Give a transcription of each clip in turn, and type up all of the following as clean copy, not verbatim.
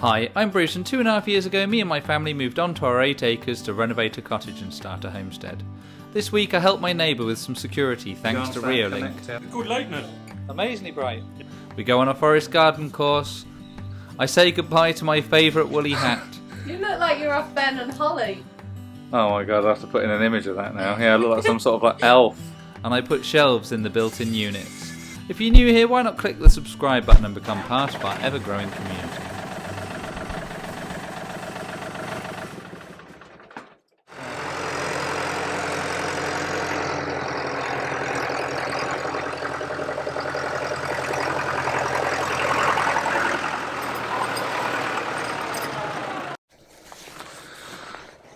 Hi, I'm Bruce, and 2.5 years ago me and my family moved onto our 8 acres to renovate a cottage and start a homestead. This week I helped my neighbour with some security thanks to Reolink. Good lightning. Amazingly bright. We go on a forest garden course. I say goodbye to my favourite woolly hat. You look like you're off Ben and Holly. Oh my god, I have to put in an image of that now. Yeah, I look like some sort of like elf. And I put shelves in the built-in units. If you're new here, why not click the subscribe button and become part of our ever-growing community.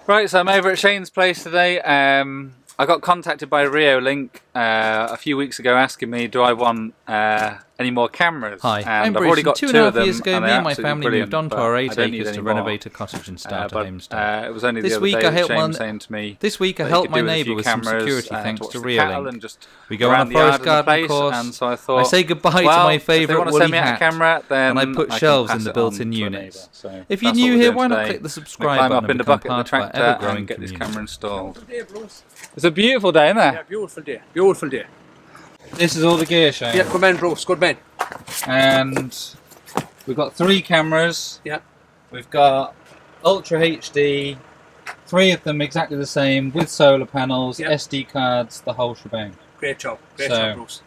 Right, so I'm over at Shane's place today. I got contacted by Reolink a few weeks ago asking me, do I want any more cameras? Hi, I'm Bruce. I've already got 2.5 years ago, me and my family moved on to our 8 acres to renovate a cottage and start a homestead. It was only the other day that Shane was saying to me, this week I helped my neighbour with some security thanks to Reolink. We go on a forest garden course, and so I thought, I say goodbye to my favourite woolly hat, and I put shelves in the built-in units. If you're new here, why not click the subscribe button and become part of our ever-growing community. Get this camera installed. It's a beautiful day, isn't it? Yeah, beautiful day. Beautiful day. This is all the gear, Shane. Yeah, good man, Bruce. Good man. And we've got 3 cameras. Yeah. We've got Ultra HD, 3 of them exactly the same, with solar panels, yep. SD cards, the whole shebang. Great job. Great job, Bruce.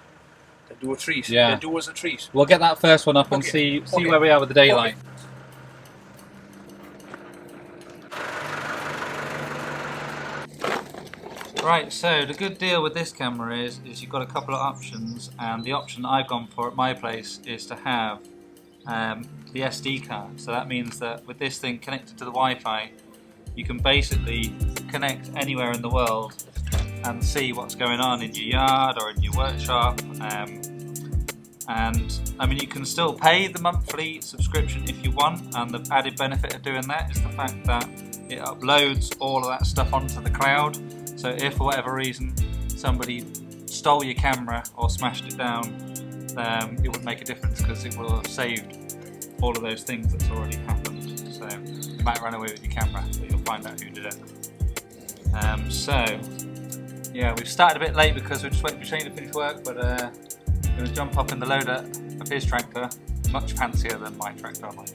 They do a treat. Yeah. They do us a treat. We'll get that first one up and see where we are with the daylight. Okay. Right, so the good deal with this camera is you've got a couple of options, and the option I've gone for at my place is to have the SD card. So that means that with this thing connected to the Wi-Fi, you can basically connect anywhere in the world and see what's going on in your yard or in your workshop. And I mean, you can still pay the monthly subscription if you want, and the added benefit of doing that is the fact that it uploads all of that stuff onto the cloud. So if for whatever reason somebody stole your camera or smashed it down, it wouldn't make a difference because it will have saved all of those things that's already happened. So you might run away with your camera, but you'll find out who did it. So yeah, we've started a bit late because we're just waiting for Shane to finish work, but I'm going to jump up in the loader of his tractor, much fancier than my tractor. I might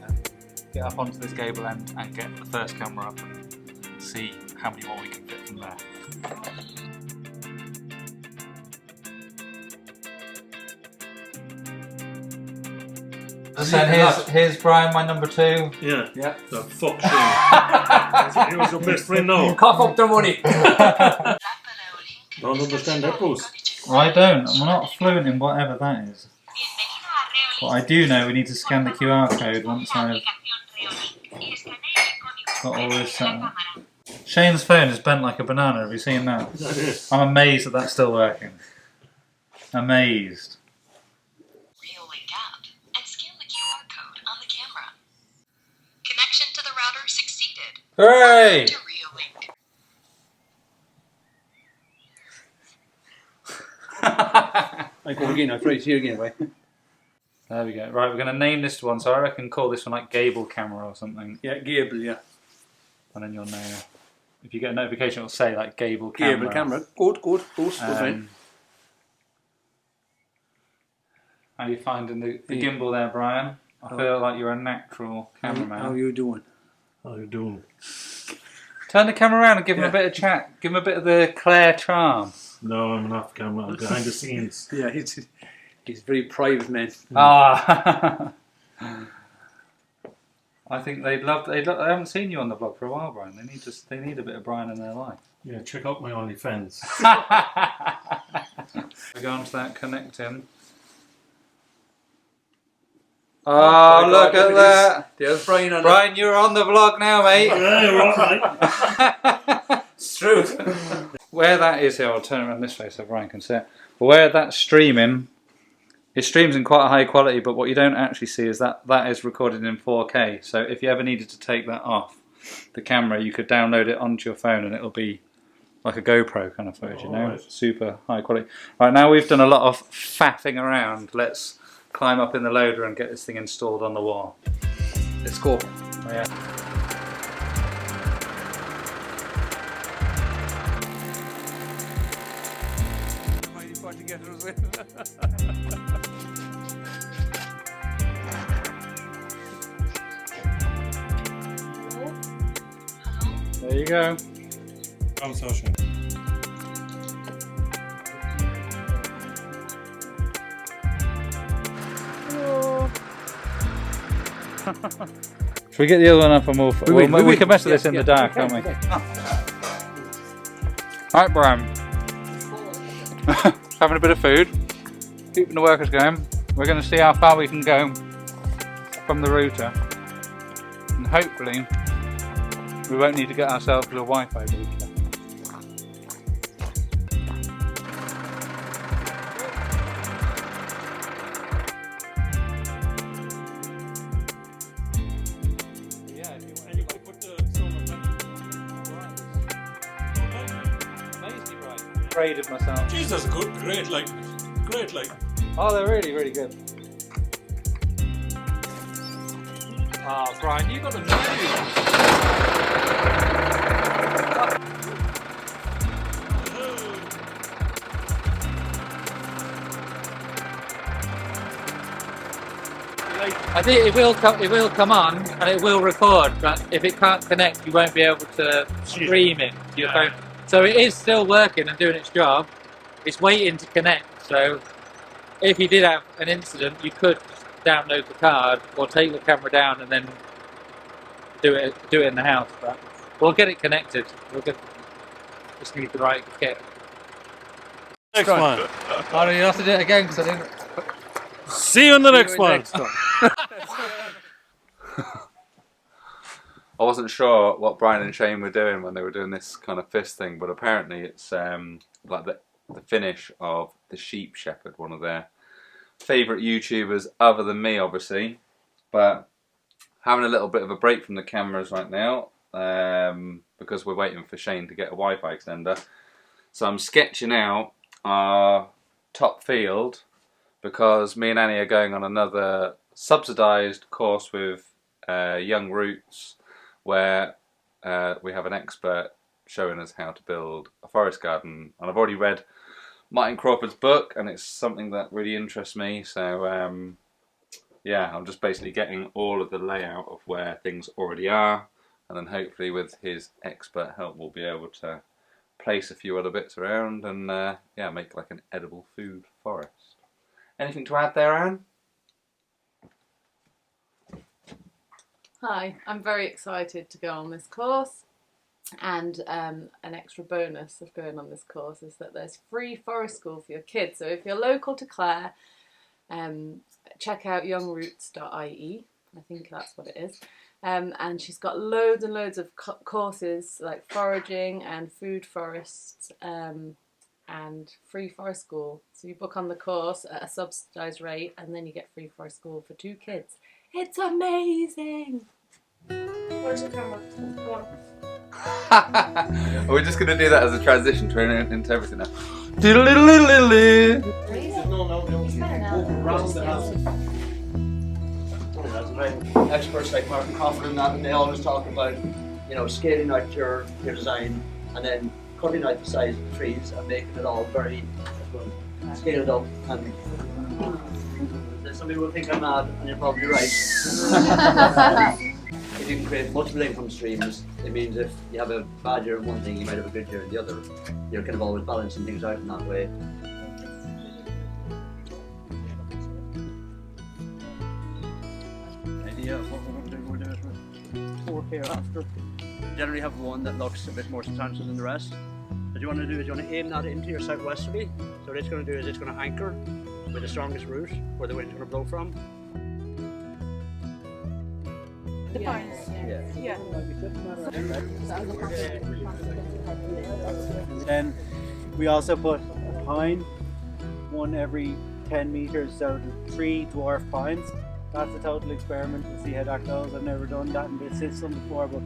get up onto this gable end and get the first camera up and see how many more we can fit from there. So here's Brian, my number 2. Yeah. Yeah. The fuck Shane. He was your best friend now. Cough up the money. Don't understand that, Bruce. I don't. I'm not fluent in whatever that is. But I do know we need to scan the QR code once I've got all this set up. Shane's phone is bent like a banana. Have you seen that? I'm amazed that that's still working. Amazed. Reolink app and scan the QR code on the camera. Connection to the router succeeded. Hooray! To Reolink. I go again. I'll try it here again, right? There we go. Right, we're going to name this one. So I reckon call this one like Gable Camera or something. Yeah, Gable, yeah. And then you'll know. If you get a notification, it'll say like Gable Camera. Gable Camera. Good, good. Bruce, good man. How are you finding the gimbal there, Brian? I feel like you're a natural cameraman. How are you doing? How you doing? Turn the camera around and give him a bit of chat. Give him a bit of the Claire charm. No, I'm an off camera. I'm behind the scenes. Yeah, he's a very private man. Ah. I think they'd love. They haven't seen you on the vlog for a while, Brian. They need a bit of Brian in their life. Yeah, check out my OnlyFans. We go on to that connecting. Oh, look at that! There's Brian on Brian, you're on the vlog now, mate. Yeah, you're right. It's true. Where that is here, I'll turn it around this way so Brian can see it. But where that's streaming, it streams in quite a high quality, but what you don't actually see is that is recorded in 4K. So if you ever needed to take that off the camera, you could download it onto your phone and it'll be like a GoPro kind of footage, you know? Right. Super high quality. Right, now we've done a lot of faffing around. Let's climb up in the loader and get this thing installed on the wall. Let's go. Oh, yeah. There you go. Come, Sasha. Should we get the other one up and we can mess with this in the dark, can't we? Alright, Brian. Having a bit of food, keeping the workers going. We're going to see how far we can go from the router, and hopefully we won't need to get ourselves a Wi-Fi router. Rated myself. Jesus, good, great light. Great light. Oh, they're really, really good. Oh, Brian, you got to I think it will come on and it will record, but if it can't connect, you won't be able to stream it to your phone. So it is still working and doing its job. It's waiting to connect. So if you did have an incident, you could download the card or take the camera down and then do it in the house. But we'll get it connected. Just need the right kit. Next one. Oh, you have to do it again because I didn't. See you in the next one. I wasn't sure what Brian and Shane were doing when they were doing this kind of fist thing, but apparently it's like the finish of the Sheep Shepherd, one of their favourite YouTubers other than me, obviously. But having a little bit of a break from the cameras right now because we're waiting for Shane to get a Wi-Fi extender. So I'm sketching out our top field because me and Annie are going on another subsidised course with Young Roots, where we have an expert showing us how to build a forest garden. And I've already read Martin Crawford's book and it's something that really interests me, so yeah, I'm just basically getting all of the layout of where things already are, and then hopefully with his expert help we'll be able to place a few other bits around and yeah, make like an edible food forest. Anything to add there, Anne? Hi, I'm very excited to go on this course, and an extra bonus of going on this course is that there's free forest school for your kids. So if you're local to Clare, check out youngroots.ie, I think that's what it is, and she's got loads and loads of courses like foraging and food forests and free forest school. So you book on the course at a subsidised rate and then you get free forest school for 2 kids. It's amazing! Where's the camera? Go on. We're just going to do that as a transition into everything now. Experts like Martin Crawford and that, and they always talk about, you know, scaling out your design and then cutting out the size of the trees and making it all very scaled up. And some people think I'm mad, and you're probably right. If you can create multiple income streams, it means if you have a bad year in one thing, you might have a good year in the other. You're kind of always balancing things out in that way. Idea of what we're going to do, 4 here after. Generally have one that looks a bit more substantial than the rest. What you want to do is you want to aim that into your southwesterly. So what it's going to do is it's going to anchor with the strongest route where the wind's going to blow from. The pines. Yeah. Then we also put a pine, one every 10 metres, so the 3 dwarf pines. That's a total experiment to see how that goes. I've never done that in this system before, but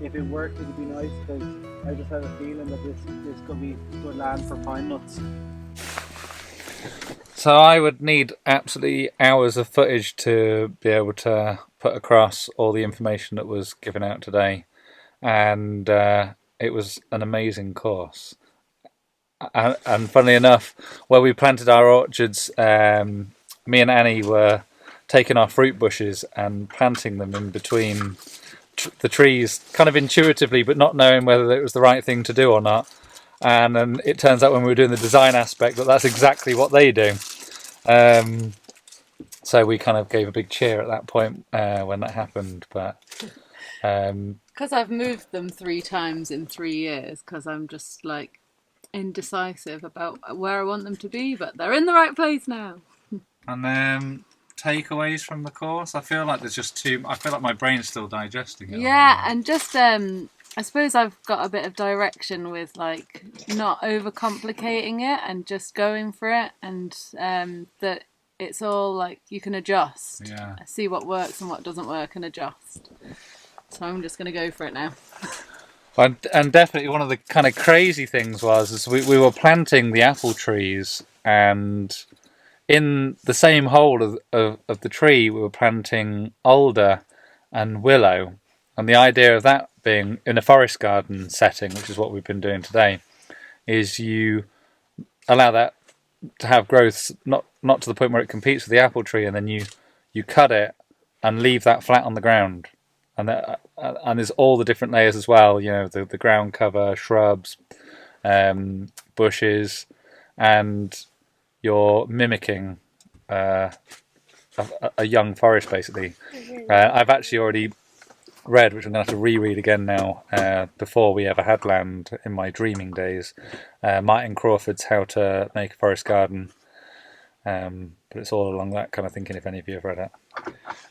if it worked it would be nice because I just have a feeling that this could be good land for pine nuts. So I would need absolutely hours of footage to be able to put across all the information that was given out today, and it was an amazing course. And funnily enough, where we planted our orchards, me and Annie were taking our fruit bushes and planting them in between the trees, kind of intuitively, but not knowing whether it was the right thing to do or not. And then it turns out when we were doing the design aspect that that's exactly what they do. So we kind of gave a big cheer at that point when that happened. But because I've moved them 3 times in 3 years, because I'm just like indecisive about where I want them to be, but they're in the right place now. And takeaways from the course, I feel like there's just too. I feel like my brain's still digesting it. Yeah, and just I suppose I've got a bit of direction with like not overcomplicating it and just going for it, and that it's all like you can adjust. Yeah. See what works and what doesn't work and adjust. So I'm just going to go for it now. And definitely one of the kind of crazy things was we were planting the apple trees, and in the same hole of the tree we were planting alder and willow. And the idea of that being in a forest garden setting, which is what we've been doing today, is you allow that to have growth not to the point where it competes with the apple tree, and then you cut it and leave that flat on the ground. And there's all the different layers as well, you know, the ground cover, shrubs, bushes, and you're mimicking a young forest basically. I've actually already read, which I'm going to have to reread again now, before we ever had land in my dreaming days, Martin Crawford's How to Make a Forest Garden. But it's all along that kind of thinking, if any of you have read it.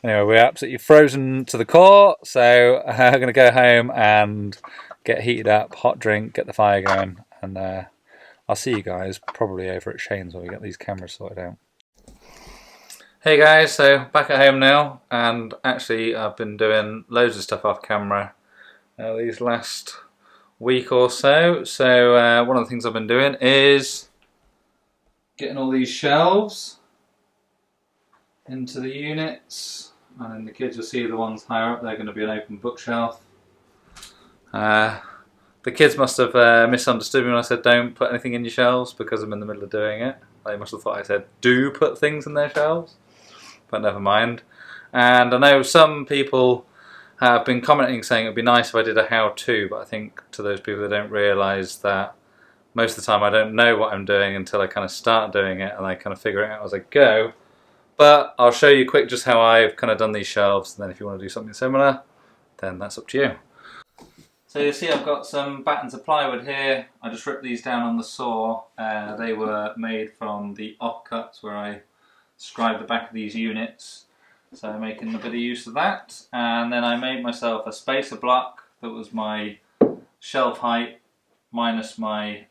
Anyway, we're absolutely frozen to the core, so I'm going to go home and get heated up, hot drink, get the fire going, and I'll see you guys probably over at Shane's when we get these cameras sorted out. Hey guys, so back at home now, and actually I've been doing loads of stuff off camera these last week or so. So one of the things I've been doing is getting all these shelves into the units, and then the kids will see the ones higher up. They're going to be an open bookshelf. The kids must have misunderstood me when I said don't put anything in your shelves, because I'm in the middle of doing it. They must have thought I said do put things in their shelves, but never mind. And I know some people have been commenting saying it would be nice if I did a how-to, but I think to those people, they don't realise that most of the time I don't know what I'm doing until I kind of start doing it, and I kind of figure it out as I go. But I'll show you quick just how I've kind of done these shelves, and then if you want to do something similar, then that's up to you. So you see I've got some battens of plywood here. I just ripped these down on the saw. They were made from the offcuts where I scribed the back of these units. So I'm making a bit of use of that. And then I made myself a spacer block that was my shelf height minus my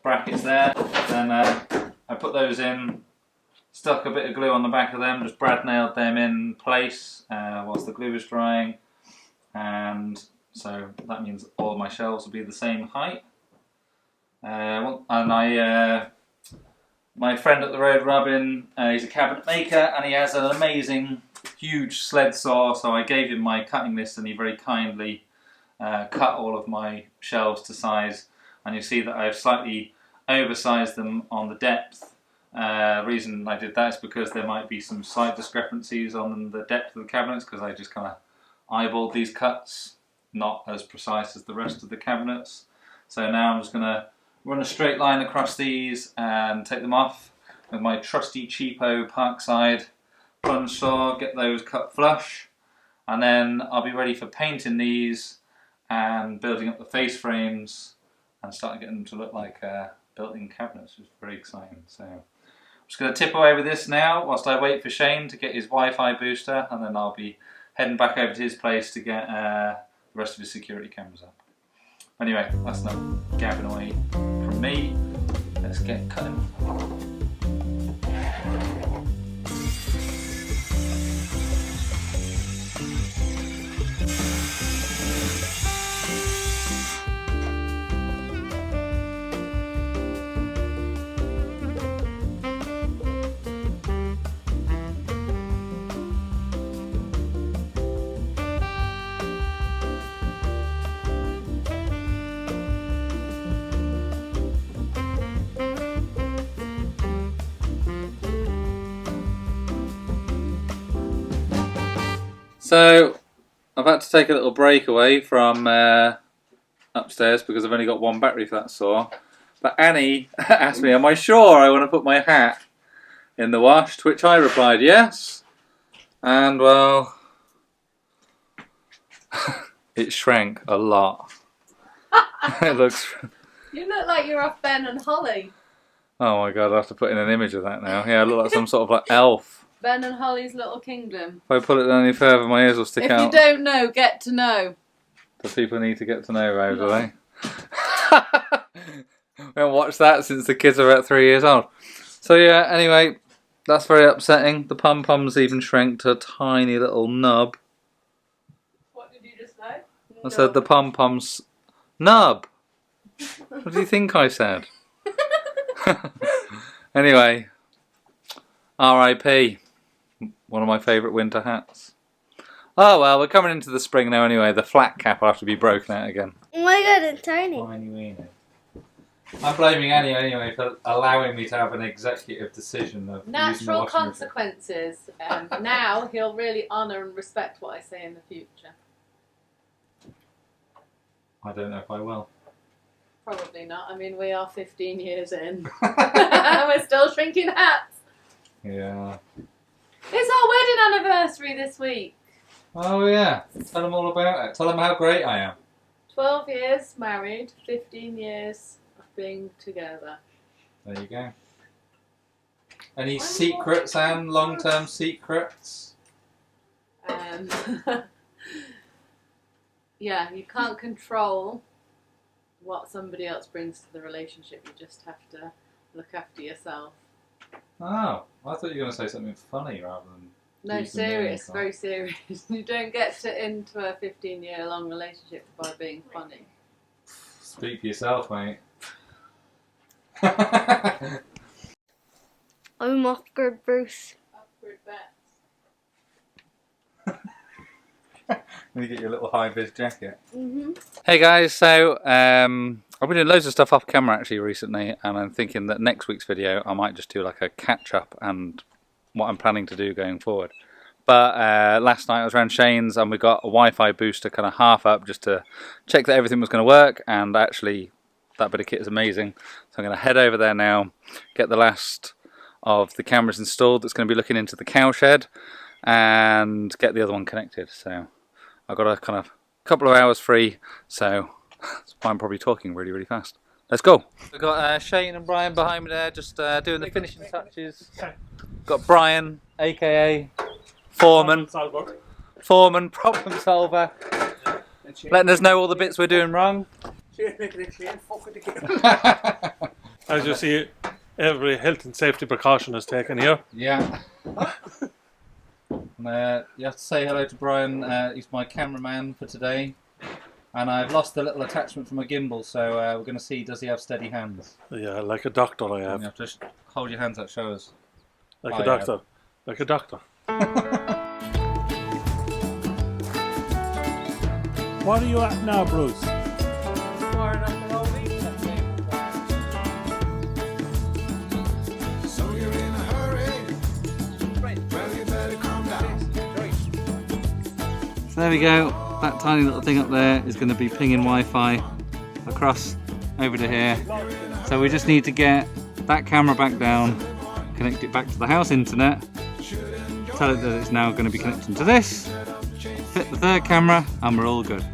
brackets there. Then I put those in, stuck a bit of glue on the back of them, just brad nailed them in place whilst the glue was drying. And so that means all of my shelves will be the same height. And my friend at the road, Robin, he's a cabinet maker, and he has an amazing huge sled saw, so I gave him my cutting list and he very kindly cut all of my shelves to size. And you see that I've slightly oversized them on the depth. Reason I did that is because there might be some slight discrepancies on the depth of the cabinets, because I just kind of eyeballed these cuts, not as precise as the rest of the cabinets. So now I'm just going to run a straight line across these and take them off with my trusty cheapo Parkside plunge saw, get those cut flush, and then I'll be ready for painting these and building up the face frames and starting getting them to look like built-in cabinets, which is very exciting. So I'm just going to tip away with this now whilst I wait for Shane to get his Wi-Fi booster, and then I'll be heading back over to his place to get the rest of his security cameras up. Anyway, that's enough gabbing away from me. Let's get cutting. So I've had to take a little break away from upstairs because I've only got one battery for that saw. But Annie asked me, am I sure I want to put my hat in the wash? To which I replied, yes. And well, it shrank a lot. It looks... You look like you're off Ben and Holly. Oh my god, I have to put in an image of that now. Yeah, I look like some sort of like elf. Ben and Holly's Little Kingdom. If I pull it down any further, my ears will stick out. If you don't know, get to know. The people need to get to know, Rose, do they? We haven't watched that since the kids are about 3 years old. So yeah, anyway, that's very upsetting. The pom-poms even shrank to a tiny little nub. What did you just say? I said the pom-poms nub. What do you think I said? Anyway, R.I.P. One of my favourite winter hats. Oh well, we're coming into the spring now anyway. The flat cap will have to be broken out again. Oh my god, it's tiny. Tiny weenie. I'm blaming Annie anyway for allowing me to have an executive decision of natural consequences. Now he'll really honour and respect what I say in the future. I don't know if I will. Probably not. I mean, we are 15 years in. We're still shrinking hats. Yeah. It's our wedding anniversary this week. Oh yeah. Tell them all about it. Tell them how great I am. 12 years married, 15 years of being together. There you go. Any secrets, Anne? Long-term secrets? Yeah, you can't control what somebody else brings to the relationship. You just have to look after yourself. Oh, I thought you were going to say something funny rather than... No, serious, very serious. You don't get into a 15-year-long relationship by being funny. Speak for yourself, mate. I'm Oscar Bruce. Upward bets. Let me get your little high-vis jacket. Mm-hmm. Hey guys, so I've been doing loads of stuff off camera actually recently, and I'm thinking that next week's video I might just do like a catch-up and what I'm planning to do going forward. But last night I was around Shane's and we got a Wi-Fi booster kind of half up just to check that everything was going to work, and actually that bit of kit is amazing. So I'm going to head over there now, get the last of the cameras installed that's going to be looking into the cow shed, and get the other one connected. So I've got a kind of couple of hours free, so that's why I'm probably talking really, really fast. Let's go. We've got Shane and Brian behind me there, just doing the finishing touches. Got Brian, aka Foreman, problem solver, letting us know all the bits we're doing wrong. As you see, every health and safety precaution is taken here. Yeah. You have to say hello to Brian. He's my cameraman for today. And I've lost the little attachment for my gimbal, so we're going to see, does he have steady hands? Yeah, like a doctor I have. You have to just hold your hands out, show us. Like a doctor. Like a doctor. What are you at now, Bruce? So you're in a hurry. Well, you better calm down. So there we go. That tiny little thing up there is going to be pinging Wi-Fi across over to here. So we just need to get that camera back down, connect it back to the house internet, tell it that it's now going to be connecting to this, fit the third camera, and we're all good.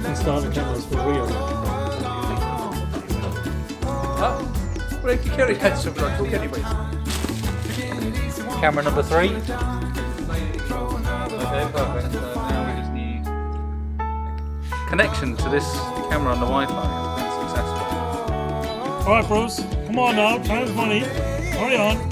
Installing cameras for Reolink. Well, if you carry that some like book anyway. Camera number 3. Okay, perfect. So now we just need connection to this camera on the Wi-Fi. That's successful. Alright, Bruce, come Come on now, time's money. Hurry on.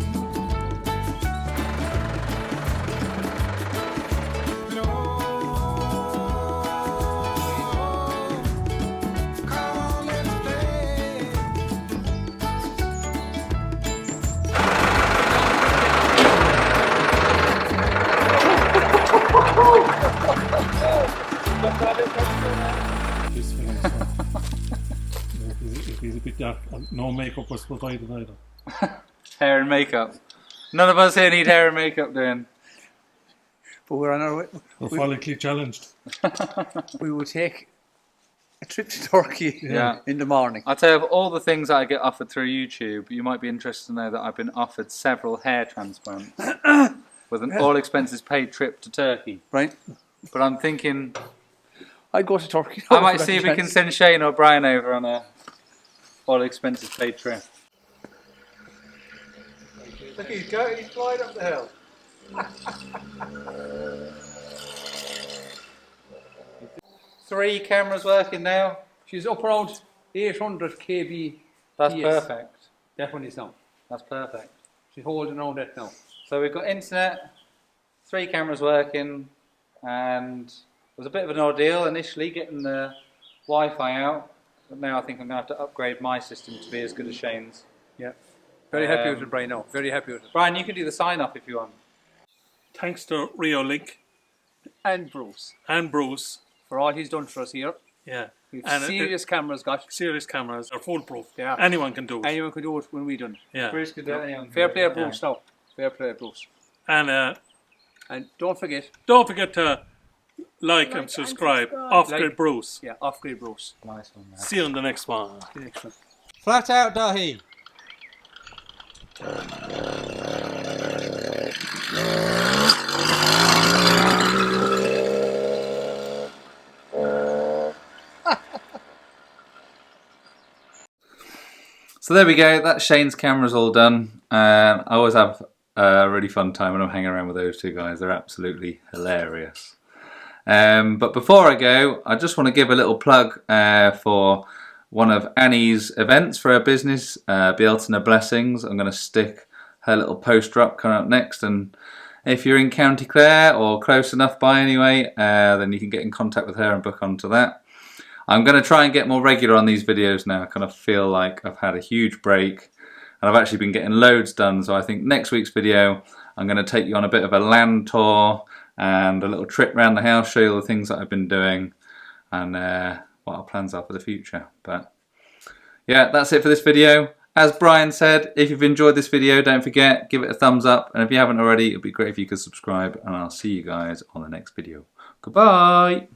If he's a bit dark, no makeup was provided either. Hair and makeup. None of us here need hair and makeup doing. But we're on our way. We're follically challenged. We will take a trip to Turkey in the morning. I'll tell you, of all the things that I get offered through YouTube, you might be interested to know that I've been offered several hair transplants with an all expenses paid trip to Turkey. Right. But I'm thinking I'd go to Turkey. I might see if we can send Shane or Brian over on a all expenses paid trip. Look, he's flying up the hill. 3 cameras working now. She's up around 800 kb. That's perfect. Definitely so. That's perfect. She's holding around that now. So we've got internet, 3 cameras working, and it was a bit of an ordeal initially getting the Wi-Fi out, but now I think I'm going to have to upgrade my system to be as good as Shane's. Yeah. Very happy with it, Brian. No, very happy with it. Brian, you can do the sign-off if you want. Thanks to Reolink and Bruce. For all he's done for us here. Yeah. We've And serious cameras got. Serious cameras are foolproof. Yeah. Anyone can do it. Anyone could do it when we done it. Yeah. Bruce could do it. Anyone Fair play, Bruce. Now. Fair play, Bruce. And don't forget to like and subscribe. Off-Grid Bruce. Yeah, Off-Grid Bruce. Nice one, man. See you on the next one. Flat out, Dahi. So there we go, that's Shane's cameras all done. I always have a really fun time when I'm hanging around with those two guys. They're absolutely hilarious. But before I go, I just want to give a little plug for one of Annie's events for her business, Beelton Blessings. I'm going to stick her little poster up coming up next, and if you're in County Clare or close enough by anyway, then you can get in contact with her and book onto that. I'm going to try and get more regular on these videos now. I kind of feel like I've had a huge break and I've actually been getting loads done, so I think next week's video I'm going to take you on a bit of a land tour and a little trip around the house, show you all the things that I've been doing and what our plans are for the future. But yeah, that's it for this video. As Brian said, if you've enjoyed this video, don't forget, give it a thumbs up, and if you haven't already, it would be great if you could subscribe, and I'll see you guys on the next video. Goodbye!